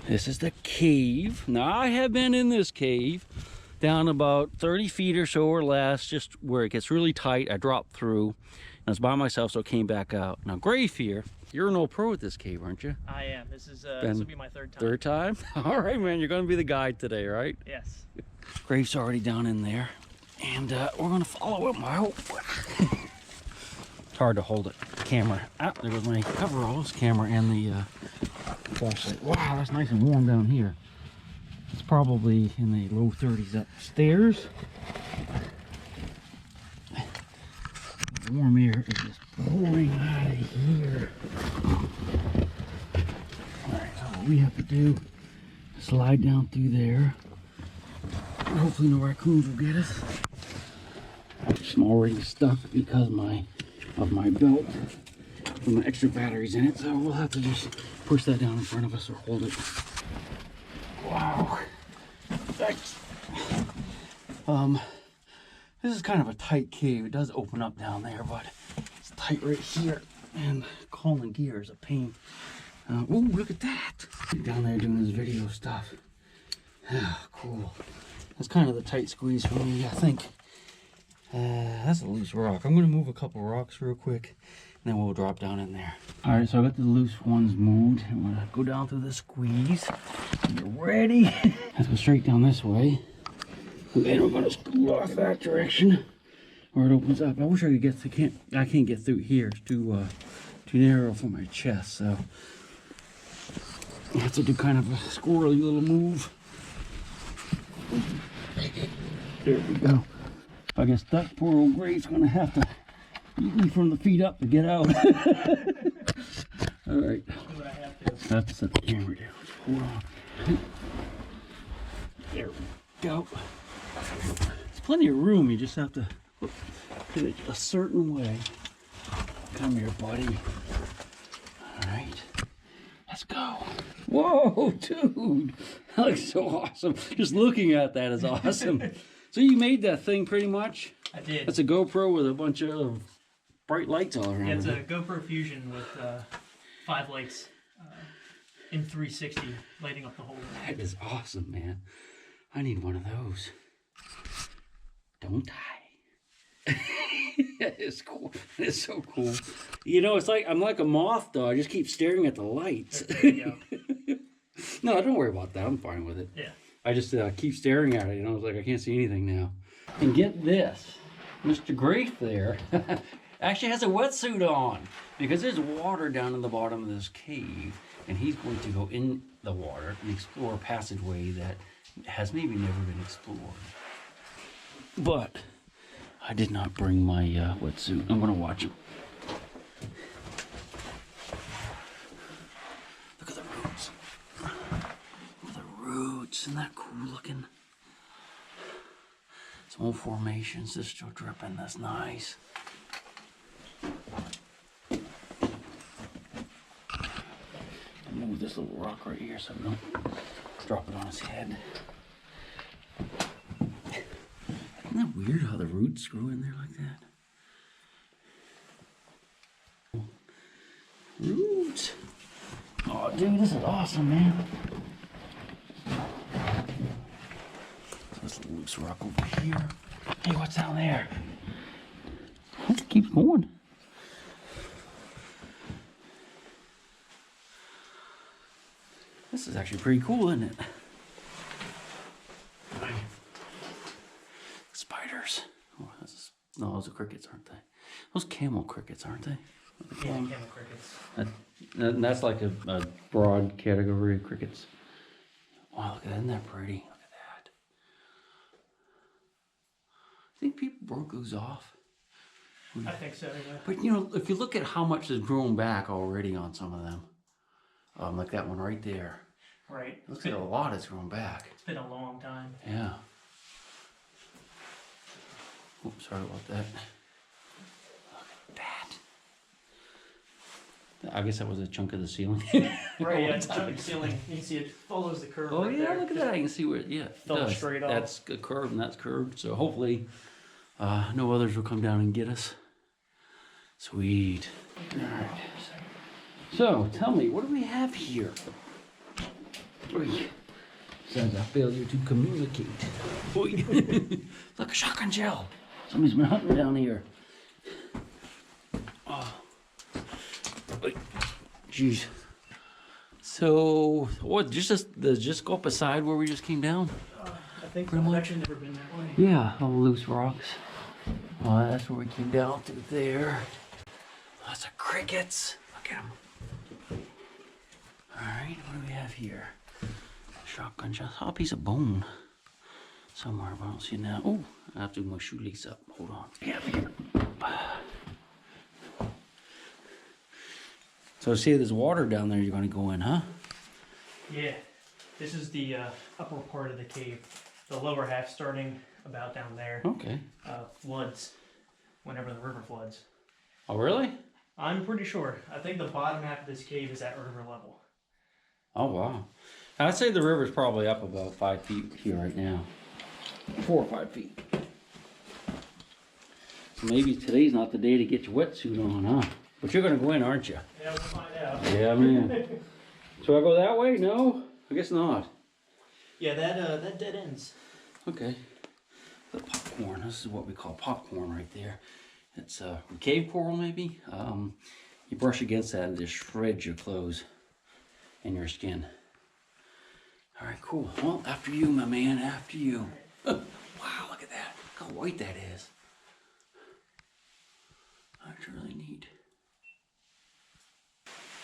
This is the cave. Now, I have been in this cave down about 30 feet or so or less, just where it gets really tight. I dropped through, and I was by myself, so I came back out. Now, Grave here, you're an old pro at this cave, aren't you? I am. This will be my third time. Third time? All right, man, you're going to be the guide today, right? Yes. Grave's already down in there, and we're going to follow him, I hope. It's hard to hold it. Camera. Ah, there goes my coveralls, camera, and the flashlight. Wow, that's nice and warm down here. It's probably in the low 30s upstairs. The warm air is just pouring out of here. Alright, so what we have to do is slide down through there. Hopefully no raccoons will get us. I'm already stuck because of my belt with my extra batteries in it, so we'll have to just push that down in front of us or hold it. Wow. Thanks. This is kind of a tight cave. It does open up down there, but it's tight right here, and calling gear is a pain. Oh, look at that. Down there doing this video stuff. Oh, cool. That's kind of the tight squeeze for me, I think. That's a loose rock. I'm going to move a couple rocks real quick, and then we'll drop down in there. All right, so I got the loose ones moved. I'm going to go down through the squeeze. Get ready. Let's go straight down this way. And then we're going to scoot off that direction where it opens up. I wish I could get to, I can't get through here. It's too narrow for my chest, so I have to do kind of a squirrely little move. There we go. If I get stuck, poor old Grave's gonna have to eat me from the feet up to get out. All right. That's to set the camera down. Hold on. There we go. There's plenty of room. You just have to put it a certain way. Come here, buddy. All right. Let's go. Whoa, dude. That looks so awesome. Just looking at that is awesome. So you made that thing pretty much? I did. That's a GoPro with a bunch of bright lights all around. Yeah, it's a GoPro Fusion with 5 lights in 360 lighting up the whole room. That is awesome, man. I need one of those. Don't die. It's cool. It's so cool. You know, it's like I'm like a moth, though. I just keep staring at the lights. There you go. No, don't worry about that. I'm fine with it. Yeah. I just keep staring at it. You know, it's like I can't see anything now. And get this, Mr. Grafe there actually has a wetsuit on because there's water down in the bottom of this cave, and he's going to go in the water and explore a passageway that has maybe never been explored. But I did not bring my wetsuit. I'm going to watch him. Look at the roots. Look at the roots. Isn't that cool looking? Some old formations. This is still dripping. That's nice. Move this little rock right here so I don't drop it on his head. Isn't that weird how the roots grow in there like that? Roots. Oh, dude, this is awesome, man. So this little loose rock over here. Hey, what's down there? It keeps going. This is actually pretty cool, isn't it? Spiders. Oh, no, those are crickets, aren't they? Those camel crickets, aren't they? Yeah, camel crickets. That's like a broad category of crickets. Wow, look at that. Isn't that pretty? Look at that. I think people broke those off. I think so, yeah. But, you know, if you look at how much has grown back already on some of them, like that one right there. Right. Looks like a lot has grown back. It's been a long time. Yeah. Oops, sorry about that. Look at that. I guess that was a chunk of the ceiling. Right, yeah, it's a chunk of the ceiling. You can see it follows the curve. Oh, right yeah, there. look at that. You can see where it Fell straight off. That's a curve and that's curved. So hopefully no others will come down and get us. Sweet. All right. So tell me, what do we have here? Sounds a failure to communicate. Look, a shotgun shell. Somebody's been hunting down here. Oh. Jeez. So, what? Just go up a side where we just came down? I think so. I've actually never been that way. Yeah, all loose rocks. That's where we came down to there. Lots of crickets. Look at them. Alright, what do we have here? Shotgun shell. Oh, a piece of bone. Somewhere, but I don't see it now. Oh, I have to do my shoelace up. Hold on. Yeah, here. So see, there's water down there you're going to go in, huh? Yeah. This is the upper part of the cave. The lower half starting about down there. Okay. Floods whenever the river floods. Oh, really? I'm pretty sure. I think the bottom half of this cave is at river level. Oh, wow. I'd say the river's probably up about 5 feet here right now. 4 or 5 feet. So maybe today's not the day to get your wetsuit on, huh? But you're going to go in, aren't you? Yeah, we'll find out. Yeah, man. So I go that way? No? I guess not. Yeah, that dead ends. Okay. The popcorn. This is what we call popcorn right there. It's cave coral, maybe. You brush against that and it just shreds your clothes and your skin. All right, cool. Well, after you, my man. After you. Wow, look at that. Look how white that is. That's really neat.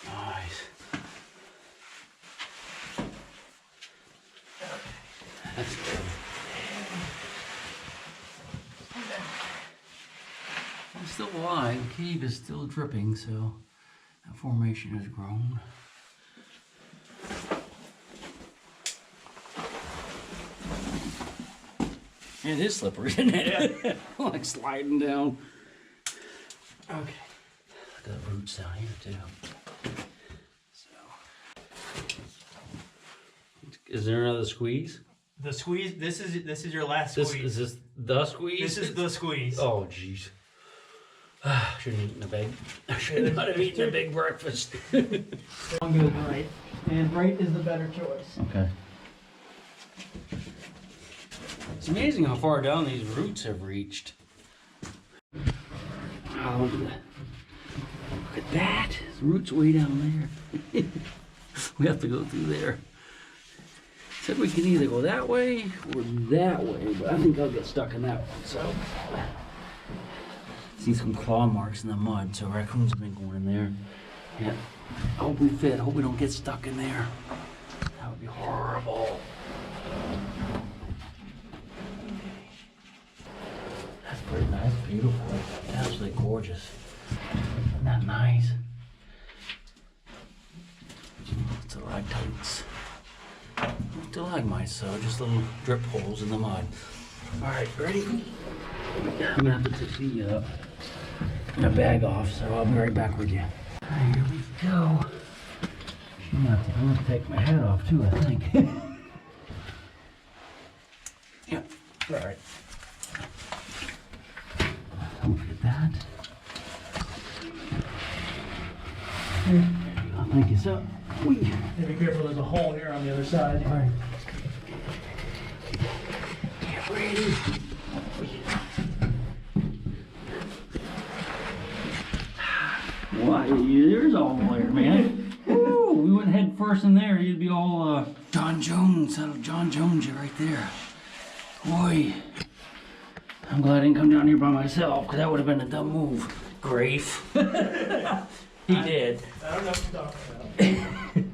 Nice. That's good. I'm still alive. The cave is still dripping, so that formation has grown. It is slippery, isn't it? Yeah. Like sliding down. Okay. Look at the roots down here too. So, is there another squeeze? The squeeze. This is your last squeeze. Is this the squeeze? This is the squeeze. Oh, jeez. Shouldn't have eaten a big. I should not have eaten a big breakfast. I'm good, right? And right is the better choice. Okay. It's amazing how far down these roots have reached. Wow, look at that. The roots way down there. We have to go through there. Said we can either go that way or that way, but I think I'll get stuck in that one, so. See some claw marks in the mud, so raccoons have been going in there. Yeah. I hope we fit. I hope we don't get stuck in there. That would be horrible. That's pretty nice, beautiful. Absolutely gorgeous. Isn't that nice? Stalactites. Stalagmites, so just little drip holes in the mud. Alright, ready? I'm gonna have to take the bag off, so I'll be right back with you. Alright, here we go. I'm gonna have to take my hat off too, I think. Yeah, alright. Don't forget that. Oh, thank you, so. Yeah, be careful, there's a hole here on the other side. All right. Get ready. Why, there's all the way, man. Woo, we went head first in there, you'd be all John Jones, John Jones, you're right there. Boy, I'm glad I didn't come down here by myself, because that would have been a dumb move. Grafe. He did. I don't know what you're talking about.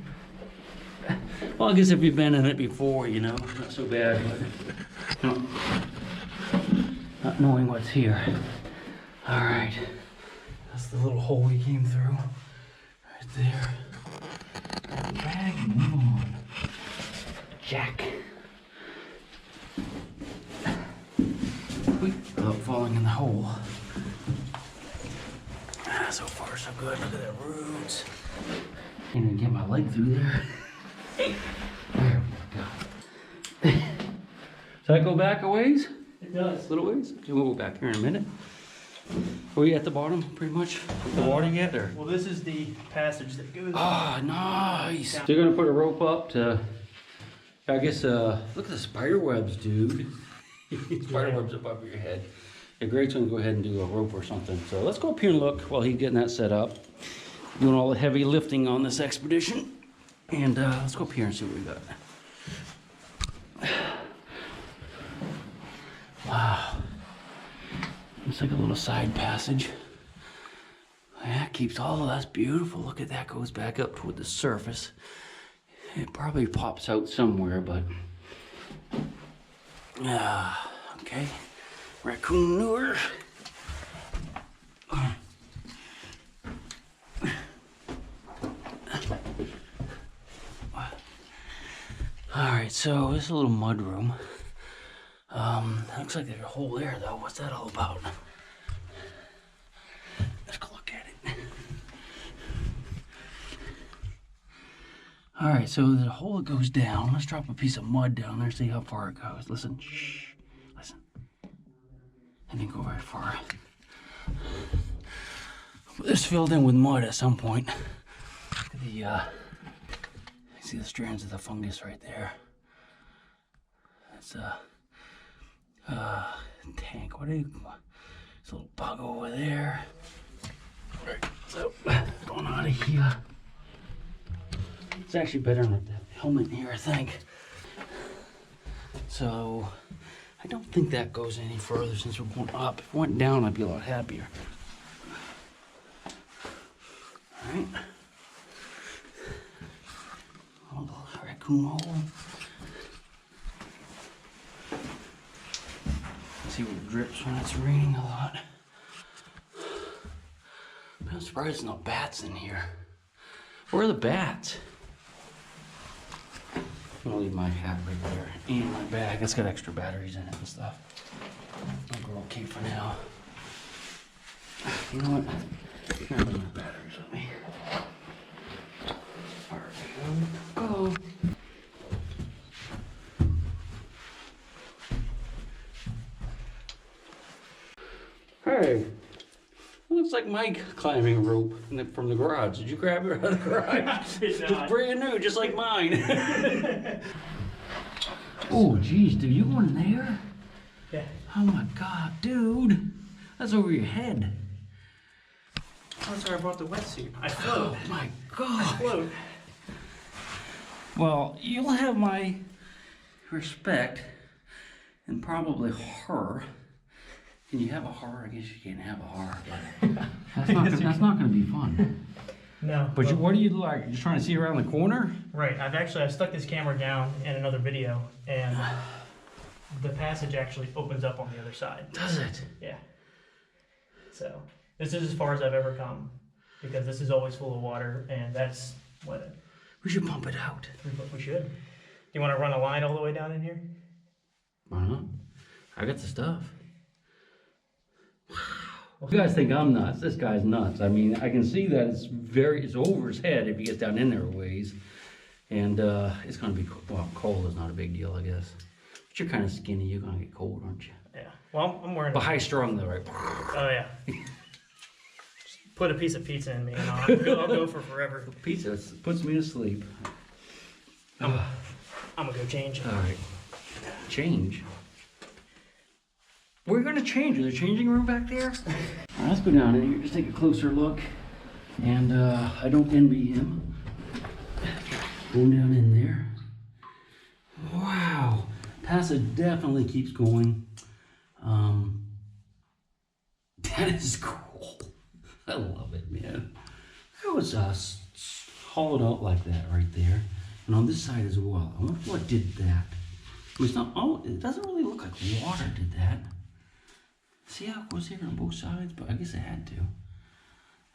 Well, I guess if you've been in it before, you know, not so bad, but not knowing what's here. All right, that's the little hole we came through, right there. Grab the bag and move on. Jack. Without falling in the hole. So far, so good. Look at the roots. Can't even get my leg through there. There we go. Does that go back a ways? It does. Little ways? Okay, we'll go back here in a minute. Are we at the bottom, pretty much? The water yet, or? Well, this is the passage that goes. Ah, nice. So you're gonna put a rope up to I guess, look at the spider webs, dude. Spider webs above your head. Yeah, Greg's gonna go ahead and do a rope or something. So let's go up here and look while he's getting that set up. Doing all the heavy lifting on this expedition. And let's go up here and see what we got. Wow. It's like a little side passage. That keeps all of that's beautiful. Look at that, goes back up toward the surface. It probably pops out somewhere, but okay. Raccoon lure. Alright, so this is a little mud room. Looks like there's a hole there though. What's that all about? Let's go look at it. Alright, so there's a hole that goes down. Let's drop a piece of mud down there, see how far it goes. Listen, shh, listen. It didn't go very far. This filled in with mud at some point. Look at the, see the strands of the fungus right there. That's a tank. What are you? There's a little bug over there. Right, so going out of here. It's actually better than the helmet here, I think. So I don't think that goes any further since we're going up. If it went down, I'd be a lot happier. All right. A little raccoon hole. See what it drips when it's raining a lot. I'm surprised there's no bats in here. Where are the bats? I'm gonna leave my hat right there and my bag. It's got extra batteries in it and stuff. We're okay for now. You know what? I'm gonna leave my batteries with me. Alright, go. Hey, looks like my climbing rope from the garage. Did you grab it out of the garage? It's brand new, just like mine. Oh, geez, dude, you going there? Yeah. Oh my God, dude, that's over your head. That's where I bought the wetsuit. I float. Oh my God. I float. Well, you'll have my respect, and probably her. Can you have a horror? I guess you can't have a horror, but that's not going to be fun. No. But what do you like? You're just trying to see around the corner? Right. I've stuck this camera down in another video, and the passage actually opens up on the other side. Does it? Yeah. So this is as far as I've ever come, because this is always full of water, and that's what. We should pump it out. We should. Do you want to run a line all the way down in here? Why not? I got the stuff. Wow. You guys think I'm nuts. This guy's nuts. I mean, I can see that it's over his head if he gets down in there a ways. And it's going to be, well, cold is not a big deal, I guess. But you're kind of skinny. You're going to get cold, aren't you? Yeah. Well, I'm wearing... But high strung though, right? Oh, yeah. Just put a piece of pizza in me and I'll go for forever. Pizza puts me to sleep. I'm going to go change. All right. Change? We're going to change. Is there a changing room back there? All right, let's go down in here. Just take a closer look. And I don't envy him. Going down in there. Wow. Passage definitely keeps going. That is cool. I love it, man. That was hollowed out like that right there. And on this side as well. I wonder what did that. It's not, oh, it doesn't really look like water did that. See how it goes here on both sides? But I guess it had to.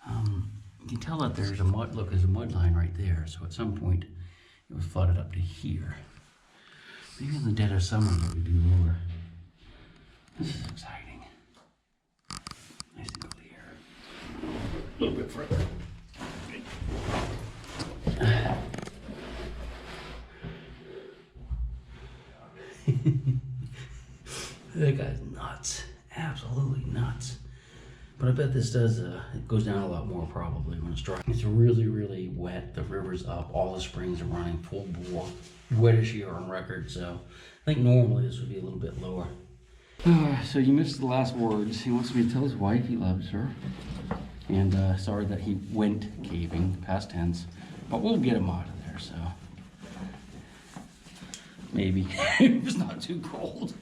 You can tell that there's a mud, look, there's a mud line right there. So at some point, it was flooded up to here. Maybe in the dead of summer, what we do lower. This is exciting. Nice and clear. A little bit further. That guy's nuts. Absolutely nuts. But I bet this does, it goes down a lot more probably when it's dry. It's really, really wet. The river's up. All the springs are running full bore. Wettest year on record, so I think normally this would be a little bit lower. So you missed the last words. He wants me to tell his wife he loves her. And sorry that he went caving, past tense. But we'll get him out of there, so. Maybe, if it's not too cold.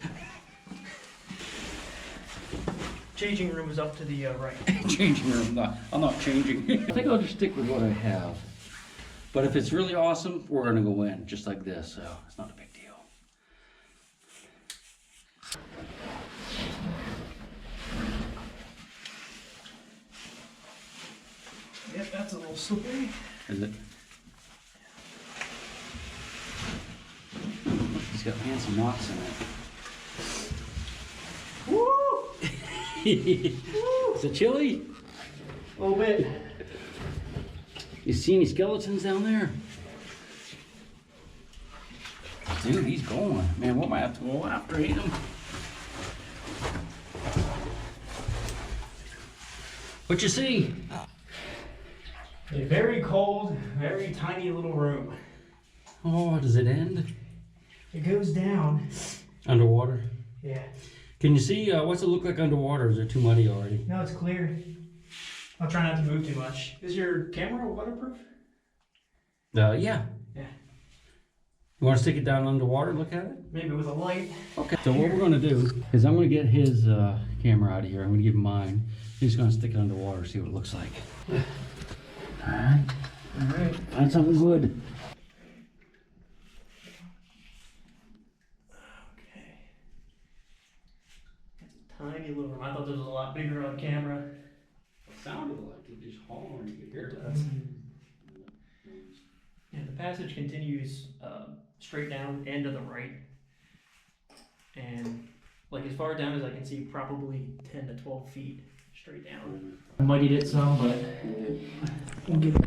Changing room is up to the right. Changing room, I'm not changing. I think I'll just stick with what I have. But if it's really awesome, we're gonna go in, just like this, so it's not a big deal. Yep, that's a little slippery. Is it? It's got fancy knots in it. Woo! Is it chilly? A little bit. You see any skeletons down there? Dude, he's going. Man, we might have to go after him. What you see? A very cold, very tiny little room. Oh, does it end? It goes down. Underwater? Yeah. Can you see, what's it look like underwater? Is it too muddy already? No, it's clear. I'll try not to move too much. Is your camera waterproof? Yeah. Yeah. You want to stick it down underwater and look at it? Maybe with a light. Okay. So what we're going to do is I'm going to get his camera out of here. I'm going to give him mine. He's going to stick it underwater, see what it looks like. All right. Find something good. Okay. It's a tiny little room. I thought this was a lot bigger on camera. It sounded like it just hollering. You could hear it. Yeah, the passage continues straight down and to the right. And like as far down as I can see, probably 10 to 12 feet straight down. I muddied it some, but we'll give it.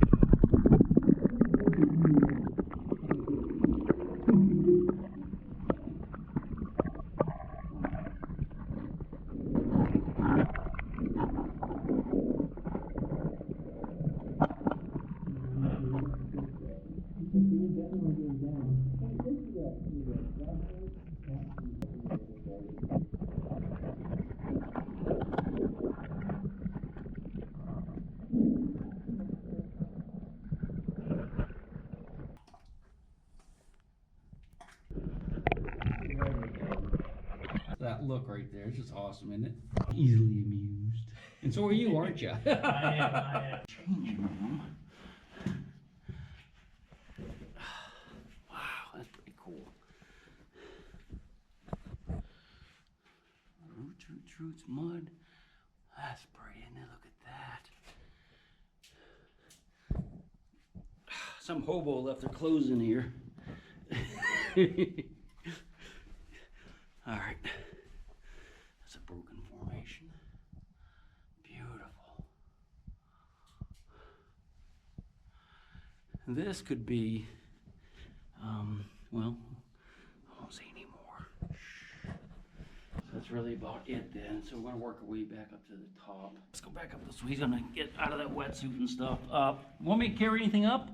That look right there, it's just awesome, isn't it? Easily amused. And so are you, aren't you? I am. Changing room. Wow, that's pretty cool. Roots, mud. That's pretty, isn't it? Look at that. Some hobo left their clothes in here. All right. That's a broken formation. Beautiful. This could be, well, I won't say any more. So that's really about it then. So we're gonna work our way back up to the top. Let's go back up this way. He's gonna get out of that wetsuit and stuff. Want me to carry anything up?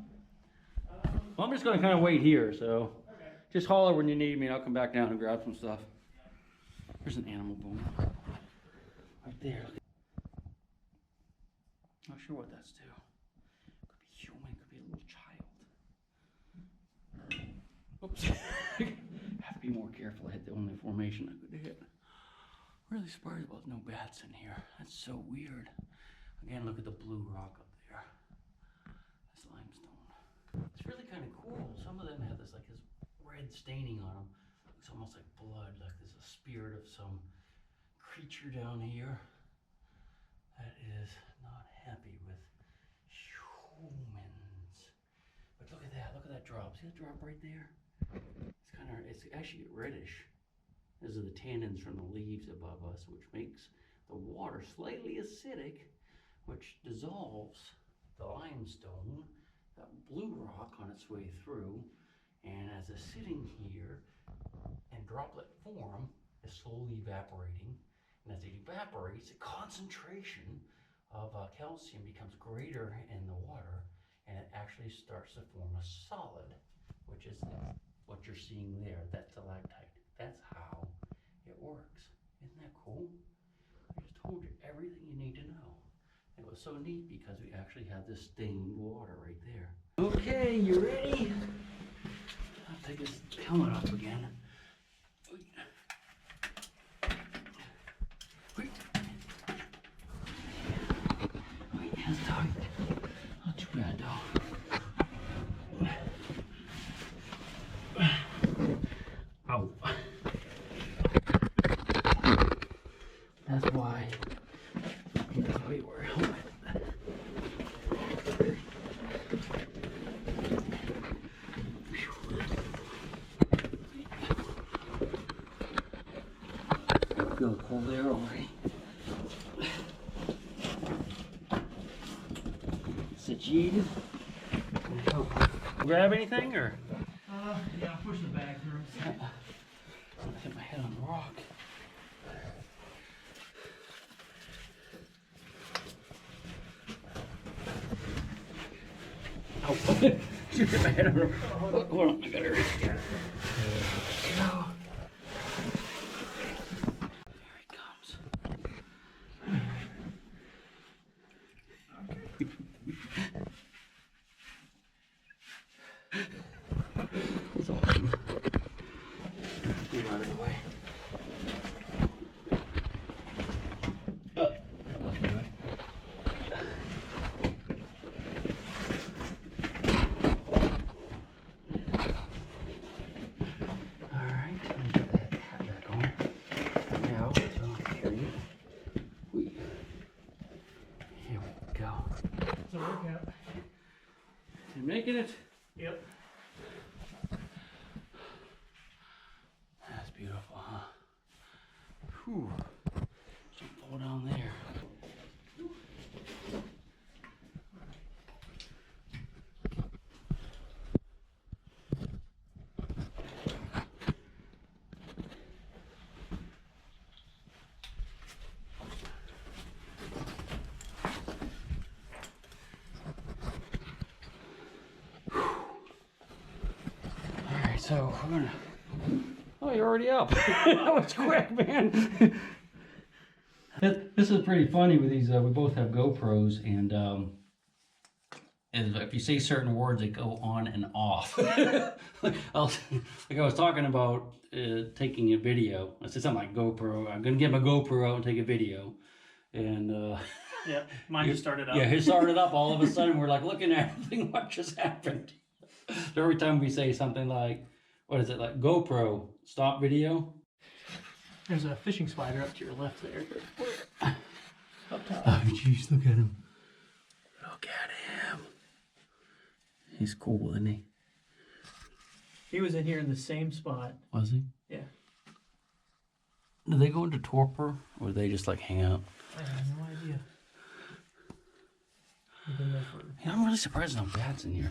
Well, I'm just gonna kind of wait here, so okay. Just holler when you need me and I'll come back down and grab some stuff. There's an animal bone right there. Not sure what that's to. Could be human, could be a little child. Oops. Have to be more careful. I hit the only formation I could hit. Really surprised about no bats in here. That's so weird. Again, look at the blue rock up there. That's limestone. It's really kind of cool. Some of them have this like this red staining on them. It's almost like blood, like there's a spirit of some creature down here that is not happy with humans. But look at that drop. See that drop right there? It's actually reddish. Those are the tannins from the leaves above us, which makes the water slightly acidic, which dissolves the limestone, that blue rock on its way through, and as it's sitting here in droplet form, is slowly evaporating. And as it evaporates, the concentration of calcium becomes greater in the water, and it actually starts to form a solid, which is what you're seeing there, that stalactite. That's how it works. Isn't that cool? I just told you everything you need to know. It was so neat because we actually have this stained water right there. Okay, you ready? I'll take this helmet off again. Wait. Wait, hands tight. Not too bad though. Ow. That's why you wear a helmet. Feel the cold air already. Situated. Grab anything or? Yeah, I'll push the bag through. I'm gonna hit my head on the rock. Oh, shoot, hit my head on the rock. Hold on, I got her. There we go. Here he comes. It's awesome. Get out of the way. Alright, let me get that hat back on. Now, so here we go. It's a workout. You making it? Yep. That's beautiful, huh? Whew. Don't fall down there. Alright, so we're gonna. Oh, you're already up. That was quick, man. This is pretty funny with these. We both have GoPros, and if you say certain words, they go on and off. Like I was talking about taking a video. I said something like GoPro. I'm gonna get my GoPro out and take a video, and Yeah, mine just started up. yeah, it started up. All of a sudden, we're like looking at everything. What just happened? So every time we say something like, what is it, like GoPro, stop video? There's a fishing spider up to your left there. Up top. Oh, jeez, look at him. Look at him. He's cool, isn't he? He was in here in the same spot. Was he? Yeah. Do they go into torpor, or do they just like hang out? I have no idea. We've been there for... Yeah, I'm really surprised no bats in here.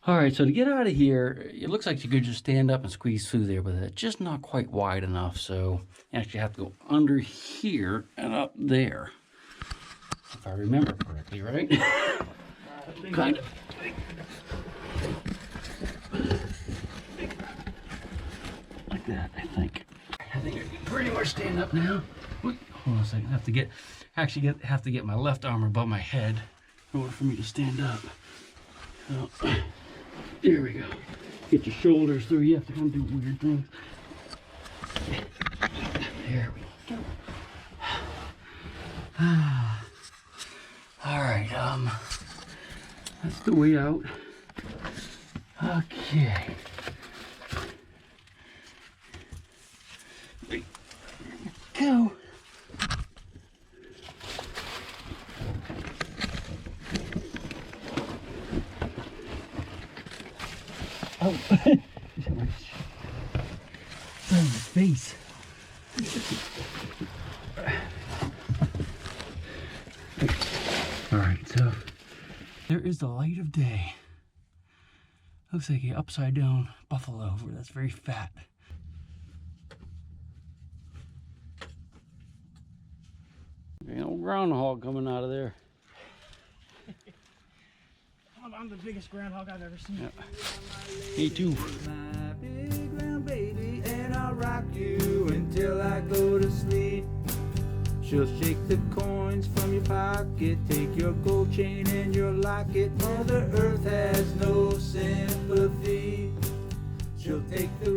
All right, so to get out of here, it looks like you could just stand up and squeeze through there, but it's just not quite wide enough, so you actually have to go under here and up there. If I remember correctly, right? Kind of. Like that, I think. I think I can pretty much stand up now. Hold on a second. I have to get my left arm above my head in order for me to stand up. So, there we go. Get your shoulders through. You have to kind of do weird things. There we go. All right. That's the way out. Okay. There we go. Oh, my face. All right, so there is the light of day. Looks like an upside down buffalo over that's very fat. Like an old groundhog coming out of there. I'm the biggest groundhog I've ever seen. Yeah. Me too. My big round baby, and I'll rock you until I go to sleep. She'll shake the coins from your pocket, take your gold chain and your locket. Mother Earth has no sympathy. She'll take the